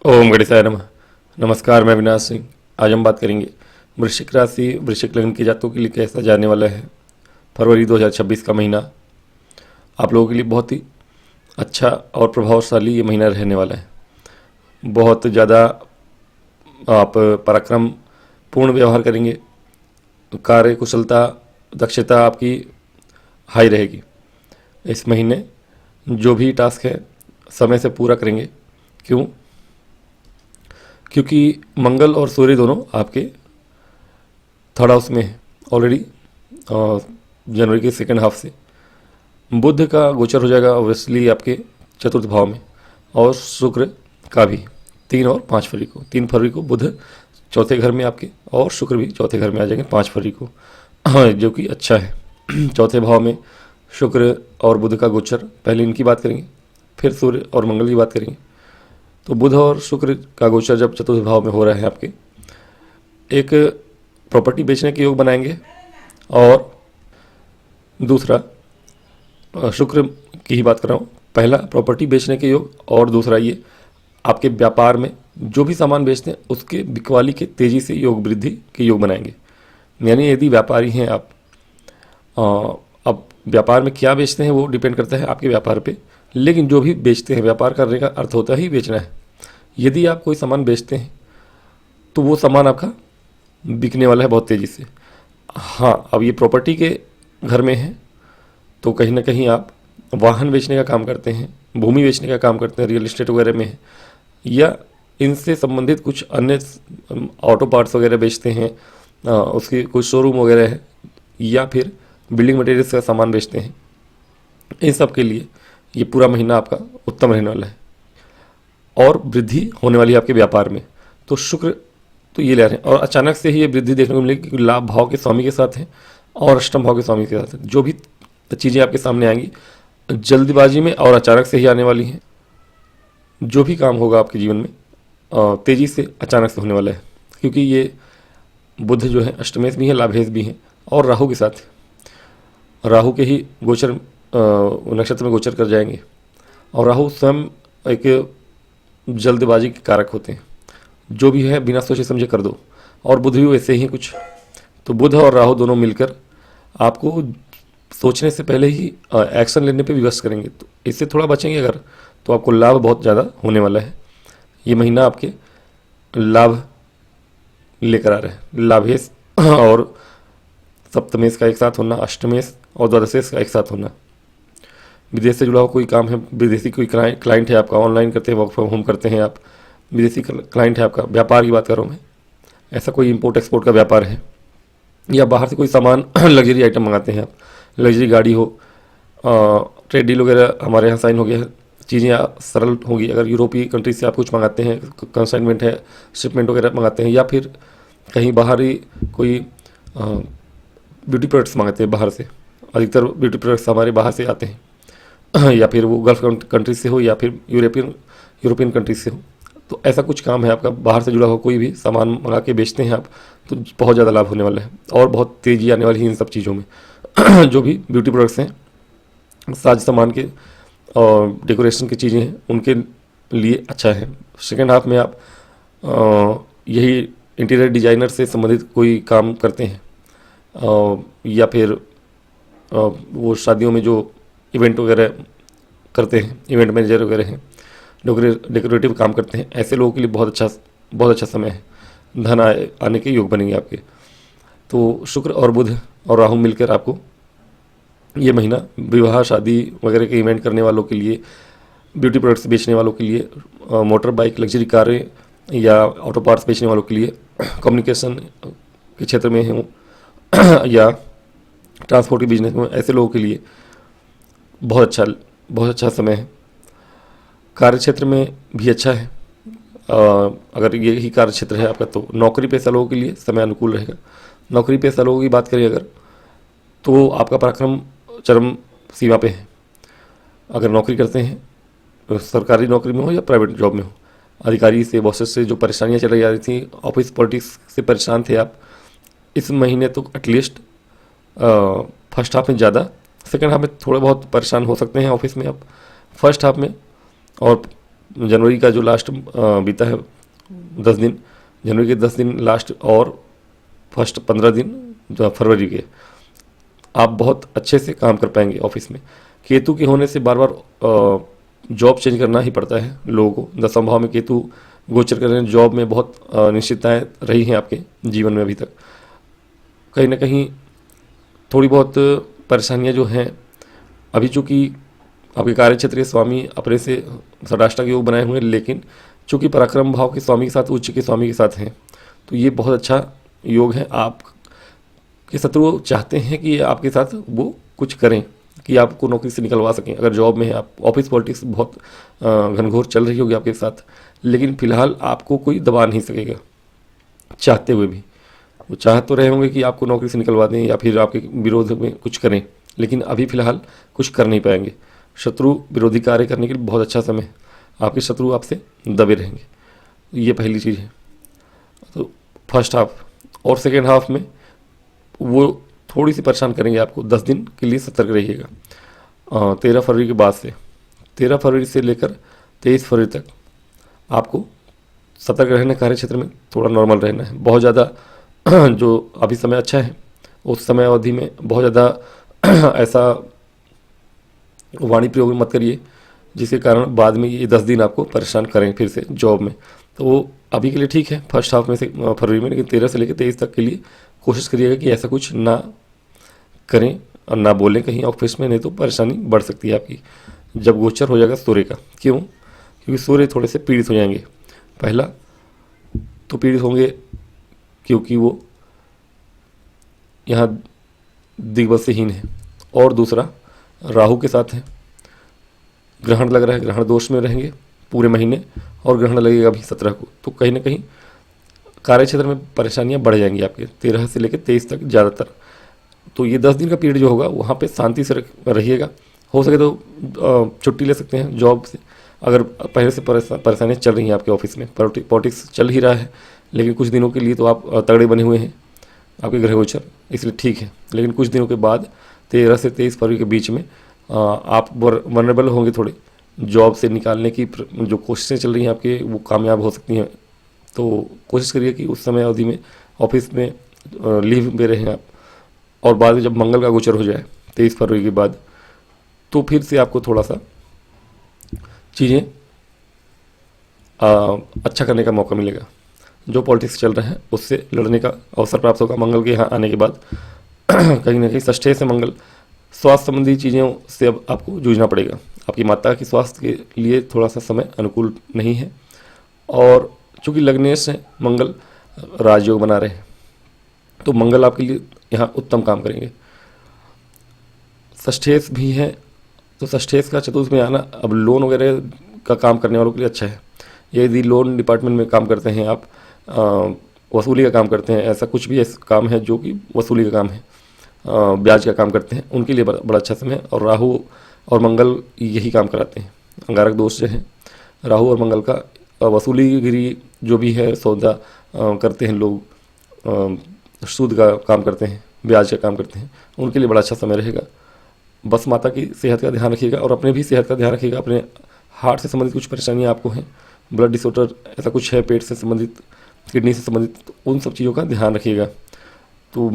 ओम गणेशाय नमः। नमस्कार, मैं अविनाश सिंह। आज हम बात करेंगे वृश्चिक राशि वृश्चिक लग्न के जातकों के लिए कैसा जाने वाला है। फरवरी 2026 का महीना आप लोगों के लिए बहुत ही अच्छा और प्रभावशाली ये महीना रहने वाला है। बहुत ज़्यादा आप पराक्रम पूर्ण व्यवहार करेंगे। कार्य कुशलता दक्षता आपकी हाई रहेगी। इस महीने जो भी टास्क है समय से पूरा करेंगे। क्योंकि मंगल और सूर्य दोनों आपके थर्ड हाउस में है ऑलरेडी। जनवरी के सेकेंड हाफ से बुध का गोचर हो जाएगा ऑब्वियसली आपके चतुर्थ भाव में, और शुक्र का भी 3 और 5 फरवरी को। 3 फरवरी को बुध चौथे घर में आपके, और शुक्र भी चौथे घर में आ जाएंगे 5 फरवरी को, जो कि अच्छा है। चौथे भाव में शुक्र और बुध का गोचर, पहले इनकी बात करेंगे फिर सूर्य और मंगल की बात करेंगे। तो बुध और शुक्र का गोचर जब चतुर्थ भाव में हो रहा है आपके, एक प्रॉपर्टी बेचने के योग बनाएंगे। और दूसरा शुक्र की ही बात कर रहा हूँ। पहला प्रॉपर्टी बेचने के योग, और दूसरा ये आपके व्यापार में जो भी सामान बेचते हैं उसके बिकवाली के तेज़ी से योग वृद्धि के योग बनाएंगे। यानी यदि व्यापारी हैं आप, अब व्यापार में क्या बेचते हैं वो डिपेंड करता है आपके व्यापार पे, लेकिन जो भी बेचते हैं, व्यापार करने का अर्थ होता ही बेचना है। यदि आप कोई सामान बेचते हैं तो वो सामान आपका बिकने वाला है बहुत तेज़ी से। हाँ, अब ये प्रॉपर्टी के घर में है तो कहीं ना कहीं आप वाहन बेचने का काम करते हैं, भूमि बेचने का काम करते हैं, रियल एस्टेट वगैरह में है, या इनसे संबंधित कुछ अन्य ऑटो पार्ट्स वगैरह बेचते हैं, उसकी कुछ शोरूम वगैरह है, या फिर बिल्डिंग मटेरियल्स का सामान बेचते हैं। इन सब के लिए ये पूरा महीना आपका उत्तम रहने वाला है और वृद्धि होने वाली है आपके व्यापार में। तो शुक्र तो ये ले रहे हैं, और अचानक से ही ये वृद्धि देखने को मिलेगी क्योंकि लाभ भाव के स्वामी के साथ है और अष्टम भाव के स्वामी के साथ है। जो भी चीज़ें आपके सामने आएंगी जल्दबाजी में और अचानक से ही आने वाली हैं। जो भी काम होगा आपके जीवन में तेज़ी से अचानक से होने वाला है, क्योंकि ये बुध जो है अष्टमेश भी है, लाभेश भी है, और राहु के साथ है। राहु के ही गोचर नक्षत्र में गोचर कर जाएंगे, और राहु स्वयं एक जल्दबाजी के कारक होते हैं। जो भी है बिना सोचे समझे कर दो, और बुध भी वैसे ही कुछ। तो बुध और राहु दोनों मिलकर आपको सोचने से पहले ही एक्शन लेने पे विवश करेंगे। तो इससे थोड़ा बचेंगे अगर, तो आपको लाभ बहुत ज़्यादा होने वाला है। ये महीना आपके लाभ लेकर आ रहा है। लाभेश और सप्तमेश का एक साथ होना, अष्टमेश और द्वादशेश का एक साथ होना। विदेश से जुड़ा हुआ कोई काम है, विदेशी कोई क्लाइंट है आपका, ऑनलाइन करते हैं, वर्क फ्रॉम होम करते हैं आप, विदेशी क्लाइंट है आपका, व्यापार की बात कर रहा हूँ मैं, ऐसा कोई इंपोर्ट एक्सपोर्ट का व्यापार है, या बाहर से कोई सामान लग्जरी आइटम मंगाते हैं आप, लग्जरी गाड़ी हो, ट्रेड डील वगैरह हमारे यहाँ साइन हो गया है, चीज़ें सरल होगी। अगर यूरोपीय कंट्री से आप कुछ मंगाते हैं, कंसाइनमेंट है, शिपमेंट वगैरह मंगाते हैं, या फिर कहीं बाहर ही कोई ब्यूटी प्रोडक्ट्स मंगाते हैं बाहर से, अधिकतर ब्यूटी प्रोडक्ट्स हमारे बाहर से आते हैं, या फिर वो गल्फ कंट्री से हो, या फिर यूरोपियन कंट्री से हो। तो ऐसा कुछ काम है आपका, बाहर से जुड़ा हुआ कोई भी सामान मंगा के बेचते हैं आप, तो बहुत ज़्यादा लाभ होने वाला है और बहुत तेज़ी आने वाली है इन सब चीज़ों में। जो भी ब्यूटी प्रोडक्ट्स हैं, साज सामान के और डेकोरेशन की चीज़ें हैं, उनके लिए अच्छा है। सेकेंड हाफ में आप यही इंटीरियर डिजाइनर से संबंधित कोई काम करते हैं, या फिर वो शादियों में जो इवेंट वगैरह करते हैं, इवेंट मैनेजर वगैरह हैं, डेकोरेटिव काम करते हैं, ऐसे लोगों के लिए बहुत अच्छा समय है। धन आने के योग बनेंगे आपके। तो शुक्र और बुध और राहु मिलकर आपको ये महीना विवाह शादी वगैरह के इवेंट करने वालों के लिए, ब्यूटी प्रोडक्ट्स बेचने वालों के लिए, मोटर बाइक लग्जरी कारें या ऑटो पार्ट्स बेचने वालों के लिए, कम्युनिकेशन के क्षेत्र में हूँ या ट्रांसपोर्ट के बिजनेस में, ऐसे लोगों के लिए बहुत अच्छा समय है। कार्य क्षेत्र में भी अच्छा है। अगर ये ही कार्य क्षेत्र है आपका, तो नौकरी पेशा लोगों के लिए समय अनुकूल रहेगा। नौकरी पेशा लोगों की बात करें अगर, तो आपका पराक्रम चरम सीमा पे है। अगर नौकरी करते हैं, तो सरकारी नौकरी में हो या प्राइवेट जॉब में हो, अधिकारी से, बॉसेस से जो परेशानियां चली जा रही थी, ऑफिस पॉलिटिक्स से परेशान थे आप, इस महीने तो एटलीस्ट फर्स्ट हाफ में ज़्यादा, सेकेंड हाफ में थोड़ा बहुत परेशान हो सकते हैं ऑफिस में आप। फर्स्ट हाफ में और जनवरी का जो लास्ट बीता है 10 दिन, जनवरी के 10 दिन लास्ट और फर्स्ट 15 दिन जो फरवरी के, आप बहुत अच्छे से काम कर पाएंगे ऑफिस में। केतु के होने से बार बार जॉब चेंज करना ही पड़ता है लोगों को। 10वें भाव में केतु गोचर कर रहे हैं, जॉब में बहुत अनिश्चितताएं रही हैं आपके जीवन में अभी तक। कहीं ना कहीं थोड़ी बहुत परेशानियां जो हैं अभी, चूँकि आपके कार्य क्षेत्र के स्वामी अपने से षडाष्टक योग बनाए हुए हैं, लेकिन चूँकि पराक्रम भाव के स्वामी के साथ, उच्च के स्वामी के साथ हैं, तो ये बहुत अच्छा योग है। आप के शत्रु चाहते हैं कि आपके साथ वो कुछ करें कि आपको नौकरी से निकलवा सकें। अगर जॉब में है आप, ऑफिस पॉलिटिक्स बहुत घनघोर चल रही होगी आपके साथ, लेकिन फिलहाल आपको कोई दबा नहीं सकेगा चाहते हुए भी। वो चाह तो रहे होंगे कि आपको नौकरी से निकलवा दें या फिर आपके विरोध में कुछ करें, लेकिन अभी फिलहाल कुछ कर नहीं पाएंगे। शत्रु विरोधी कार्य करने के लिए बहुत अच्छा समय है, आपके शत्रु आपसे दबे रहेंगे, ये पहली चीज़ है। तो फर्स्ट हाफ और सेकेंड हाफ में वो थोड़ी सी परेशान करेंगे आपको। 10 दिन के लिए सतर्क रहिएगा। 13 फरवरी के बाद से, 13 फरवरी से लेकर 23 फरवरी तक आपको सतर्क रहना, कार्य क्षेत्र में थोड़ा नॉर्मल रहना है। बहुत ज़्यादा जो अभी समय अच्छा है, उस समय अवधि में बहुत ज़्यादा ऐसा वाणी प्रयोग मत करिए जिसके कारण बाद में ये 10 दिन आपको परेशान करें फिर से जॉब में। तो वो अभी के लिए ठीक है फर्स्ट हाफ में से फरवरी में, लेकिन 13 से लेकर 23 तक के लिए कोशिश करिएगा कि ऐसा कुछ ना करें और ना बोलें कहीं ऑफिस में, नहीं तो परेशानी बढ़ सकती है आपकी जब गोचर हो जाएगा सूर्य का। क्यों? क्योंकि सूर्य थोड़े से पीड़ित हो जाएंगे। पहला तो पीड़ित होंगे क्योंकि वो यहाँ दिग्बल से हीन है, और दूसरा राहु के साथ है, ग्रहण लग रहा है, ग्रहण दोष में रहेंगे पूरे महीने, और ग्रहण लगेगा अभी 17 को। तो कहीं ना कहीं कार्य क्षेत्र में परेशानियां बढ़ जाएंगी आपके 13 से लेकर 23 तक ज़्यादातर। तो ये 10 दिन का पीरियड जो होगा वहाँ पे शांति से रहिएगा। हो सके तो छुट्टी ले सकते हैं जॉब से, अगर पहले से परेशानियाँ चल रही हैं आपके ऑफिस में, पॉलिटिक्स चल ही रहा है, लेकिन कुछ दिनों के लिए तो आप तगड़े बने हुए हैं आपके ग्रह गोचर, इसलिए ठीक है। लेकिन कुछ दिनों के बाद 13 से 23 फरवरी के बीच में आप वनरेबल होंगे थोड़े, जॉब से निकालने की जो कोशिशें चल रही हैं आपके वो कामयाब हो सकती हैं। तो कोशिश करिए कि उस समय अवधि में ऑफिस में लीव में रहें आप, और बाद में जब मंगल का गोचर हो जाए 23 फरवरी के बाद, तो फिर से आपको थोड़ा सा चीज़ें अच्छा करने का मौका मिलेगा। जो पॉलिटिक्स चल रहा है उससे लड़ने का अवसर प्राप्त होगा मंगल के यहाँ आने के बाद। कहीं ना कहीं षष्ठे से मंगल, स्वास्थ्य संबंधी चीज़ों से अब आपको जूझना पड़ेगा। आपकी माता के स्वास्थ्य के लिए थोड़ा सा समय अनुकूल नहीं है, और चूँकि लग्नेश है मंगल, राजयोग बना रहे हैं, तो मंगल आपके लिए यहाँ उत्तम काम करेंगे। षष्ठेश भी है, तो षष्ठेश का चतुर्थ में आना अब लोन वगैरह का काम करने वालों के लिए अच्छा है। यदि लोन डिपार्टमेंट में काम करते हैं आप, वसूली का काम करते हैं, ऐसा कुछ भी ऐसा काम है जो कि वसूली का काम है, ब्याज का काम करते हैं, उनके लिए बड़ा अच्छा समय है। और राहु और मंगल यही काम कराते हैं। अंगारक दोष जो है राहु और मंगल का, वसूलीगिरी जो भी है, सौदा करते हैं लोग, सूद का काम करते हैं, ब्याज का काम करते हैं, उनके लिए बड़ा अच्छा समय रहेगा। बस माता की सेहत का ध्यान रखिएगा और अपने भी सेहत का ध्यान रखिएगा। अपने हार्ट से संबंधित कुछ परेशानियाँ आपको हैं, ब्लड डिसऑर्डर ऐसा कुछ है, पेट से संबंधित, किडनी से संबंधित, तो उन सब चीज़ों का ध्यान रखिएगा। तो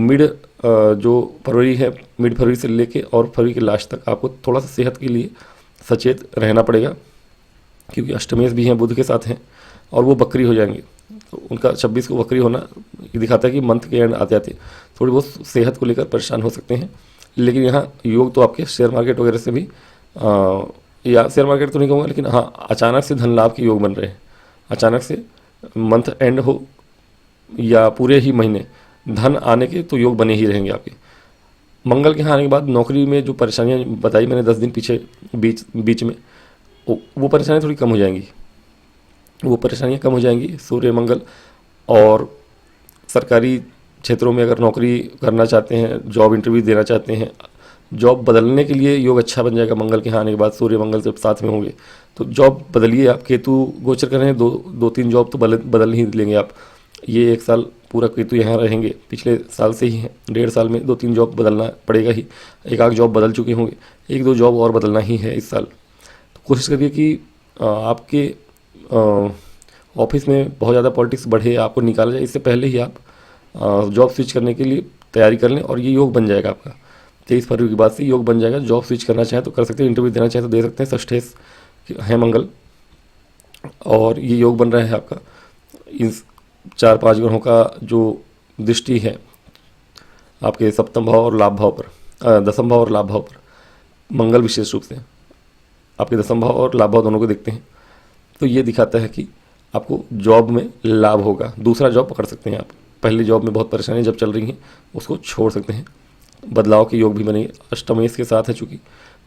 जो फरवरी है, मिड फरवरी से लेके और फरवरी के लास्ट तक आपको थोड़ा सा सेहत के लिए सचेत रहना पड़ेगा, क्योंकि अष्टमेश भी हैं, बुध के साथ हैं, और वो बकरी हो जाएंगे। तो उनका 26 को बकरी होना ये दिखाता है कि मंथ के एंड आते आते थोड़ी बहुत सेहत को लेकर परेशान हो सकते हैं। लेकिन यहाँ योग तो आपके शेयर मार्केट वगैरह से भी, या शेयर मार्केट तो नहीं कहूँगा, लेकिन हाँ अचानक से धन लाभ के योग बन रहे हैं। अचानक से मंथ एंड हो या पूरे ही महीने धन आने के तो योग बने ही रहेंगे आपके। मंगल के यहाँ आने के बाद नौकरी में जो परेशानियाँ बताई मैंने 10 दिन पीछे बीच में, वो परेशानियाँ थोड़ी कम हो जाएंगी, वो परेशानियाँ कम हो जाएंगी। सूर्य मंगल, और सरकारी क्षेत्रों में अगर नौकरी करना चाहते हैं, जॉब इंटरव्यू देना चाहते हैं, जॉब बदलने के लिए योग अच्छा बन जाएगा। मंगल के यहाँ आने के बाद सूर्य मंगल जब साथ में होंगे तो जॉब बदलिए आप। केतु गोचर कर रहे हैं, दो तीन जॉब तो बदल ही लेंगे आप। ये 1 साल पूरा केतु यहाँ रहेंगे, पिछले साल से ही हैं, 1.5 साल में 2-3 जॉब बदलना पड़ेगा ही। एक आध जॉब बदल चुके होंगे, 1-2 जॉब और बदलना ही है इस साल। तो कोशिश करिए कि आपके ऑफिस में बहुत ज़्यादा पॉलिटिक्स बढ़े, आपको निकाला जाए, इससे पहले ही आप जॉब स्विच करने के लिए तैयारी कर लें और ये योग बन जाएगा आपका। 23 फरवरी के बाद से योग बन जाएगा। जॉब स्विच करना चाहें तो कर सकते हैं, इंटरव्यू देना चाहें तो दे सकते हैं। षष्ठेश है मंगल और ये योग बन रहा है आपका। इन 4-5 ग्रहों का जो दृष्टि है आपके सप्तम भाव और लाभ भाव पर, दसम भाव और लाभ भाव पर, मंगल विशेष रूप से आपके दसम भाव और लाभ भाव दोनों को देखते हैं, तो ये दिखाता है कि आपको जॉब में लाभ होगा। दूसरा जॉब पकड़ सकते हैं आप। पहली जॉब में बहुत परेशानी जब चल रही हैं उसको छोड़ सकते हैं। बदलाव के योग भी बनेंगे, अष्टमेश के साथ है चूँकि,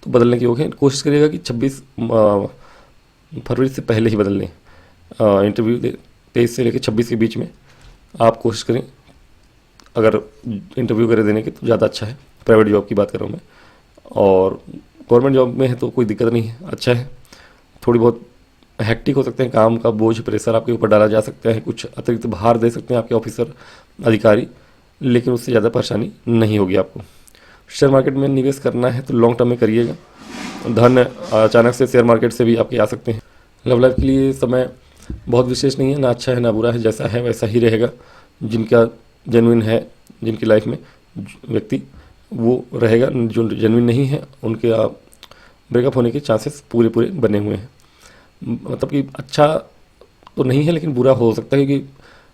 तो बदलने के योग हैं। कोशिश करिएगा कि 26 फरवरी से पहले ही बदल लें। इंटरव्यू 23 से लेकर 26 के बीच में आप कोशिश करें, अगर इंटरव्यू करे देने के तो ज़्यादा अच्छा है। प्राइवेट जॉब की बात कर रहा हूँ मैं, और गवर्नमेंट जॉब में है तो कोई दिक्कत नहीं है, अच्छा है। थोड़ी बहुत हेक्टिक हो सकते हैं, काम का बोझ प्रेशर आपके ऊपर डाला जा सकता है, कुछ अतिरिक्त भार दे सकते हैं आपके ऑफिसर अधिकारी, लेकिन उससे ज़्यादा परेशानी नहीं होगी आपको। शेयर मार्केट में निवेश करना है तो लॉन्ग टर्म में करिएगा। धन अचानक से शेयर मार्केट से भी आपके आ सकते हैं। लव लाइफ के लिए समय बहुत विशेष नहीं है, ना अच्छा है ना बुरा है, जैसा है वैसा ही रहेगा। जिनका जेन्युइन है, जिनकी लाइफ में व्यक्ति, वो रहेगा। जो जेन्युइन नहीं है उनके ब्रेकअप होने के चांसेस पूरे पूरे बने हुए हैं। मतलब कि अच्छा तो नहीं है लेकिन बुरा हो सकता है, क्योंकि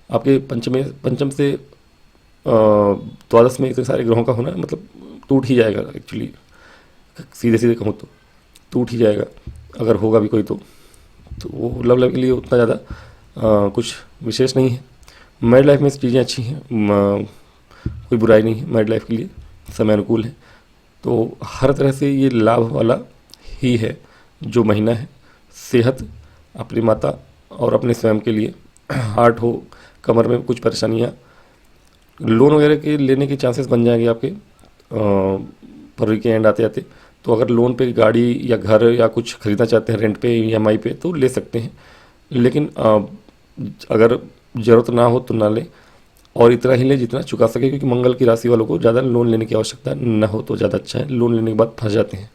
आपके पंचम से द्वादश में इतने सारे ग्रहों का होना मतलब टूट ही जाएगा। एक्चुअली सीधे सीधे कहूँ तो टूट ही जाएगा अगर होगा भी कोई तो वो लव लाइफ के लिए उतना ज़्यादा कुछ विशेष नहीं है। मैरिड लाइफ में चीज़ें अच्छी हैं, कोई बुराई नहीं है। मैरिड लाइफ के लिए समय अनुकूल है, तो हर तरह से ये लाभ वाला ही है जो महीना है। सेहत, अपनी माता और अपने स्वयं के लिए, हार्ट हो, कमर में कुछ परेशानियाँ, लोन वगैरह के लेने के चांसेस बन जाएंगे आपके फरवरी के एंड आते आते। तो अगर लोन पे गाड़ी या घर या कुछ खरीदना चाहते हैं रेंट पे, EMI पे, तो ले सकते हैं, लेकिन अगर ज़रूरत ना हो तो ना लें, और इतना ही लें जितना चुका सके, क्योंकि मंगल की राशि वालों को ज़्यादा लोन लेने की आवश्यकता ना हो तो ज़्यादा अच्छा है। लोन लेने के बाद फंस जाते हैं।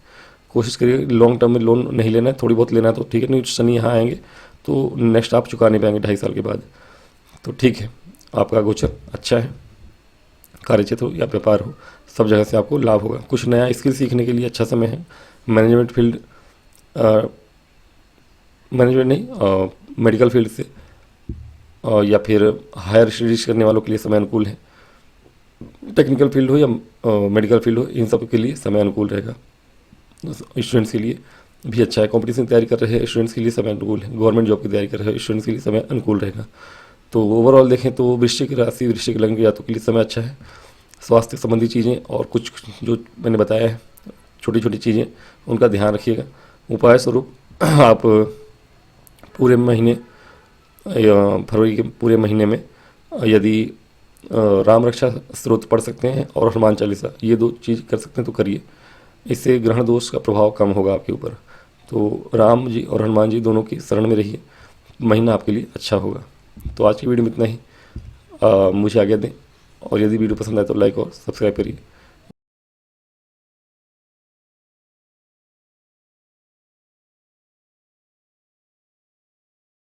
कोशिश करिए लॉन्ग टर्म में लोन नहीं लेना है, थोड़ी बहुत लेना है तो ठीक है, नहीं शनि यहाँ आएंगे तो नेक्स्ट आप चुका नहीं पाएंगे 2.5 साल के बाद। तो ठीक है, आपका गोचर अच्छा है। कार्यक्षेत्र हो या व्यापार हो, सब जगह से आपको लाभ होगा। कुछ नया स्किल सीखने के लिए अच्छा समय है। मैनेजमेंट फील्ड, मैनेजमेंट नहीं, मेडिकल फील्ड से या फिर हायर स्टडीज करने वालों के लिए समय अनुकूल है। टेक्निकल फील्ड हो या मेडिकल फील्ड हो, इन सब के लिए समय अनुकूल रहेगा। स्टूडेंट्स के लिए भी अच्छा है। कॉम्पिटिशन की तैयारी कर रहे हैं स्टूडेंट्स के लिए समय अनुकूल है। गवर्नमेंट जॉब की तैयारी कर रहे हैं स्टूडेंट्स के लिए समय अनुकूल रहेगा। तो ओवरऑल देखें तो वृश्चिक राशि, वृश्चिक लग्न के जातकों के लिए समय अच्छा है। स्वास्थ्य संबंधी चीज़ें और कुछ जो मैंने बताया है छोटी छोटी चीज़ें, उनका ध्यान रखिएगा। उपाय स्वरूप आप पूरे महीने, फरवरी के पूरे महीने में यदि राम रक्षा स्त्रोत पढ़ सकते हैं और हनुमान चालीसा, ये 2 चीज़ कर सकते हैं तो करिए। इससे ग्रहण दोष का प्रभाव कम होगा आपके ऊपर। तो राम जी और हनुमान जी दोनों की शरण में रहिए, महीना आपके लिए अच्छा होगा। तो आज की वीडियो में इतना ही। मुझे आज्ञा दें, और यदि वीडियो पसंद आए तो लाइक और सब्सक्राइब करिए।